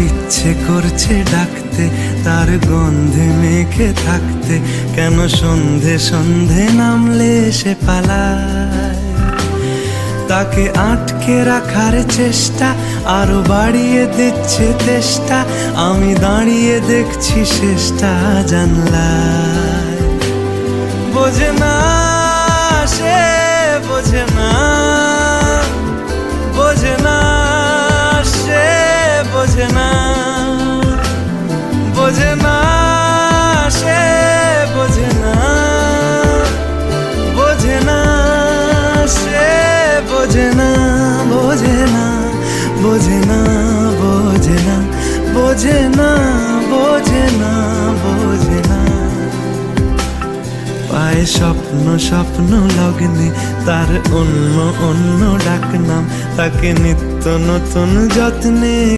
ইচ্ছে করছে ডাকতে, তার গন্ধে মেখে থাকতে, কেন সন্ধে সন্ধে নামলে সে পালায়। তাকে আটকে রাখার চেষ্টা আরো বাড়িয়ে দিচ্ছে তেষ্টা, আমি দাঁড়িয়ে দেখছি শেষটা জানলায়। বোঝে না সে, বোঝে না, বোঝে না সে, বোঝে না, বোঝে না সে, বোঝে না, বোঝে না সে, বোঝে না, বোঝে না, বোঝে না, বোঝে না, বোঝে না, বোঝে না, বোঝে না। পায়ে স্বপ্ন স্বপ্ন লগ্নে তার অন্য অন্য ডাকনাম, তাকে নিত্য নতুন যত্নে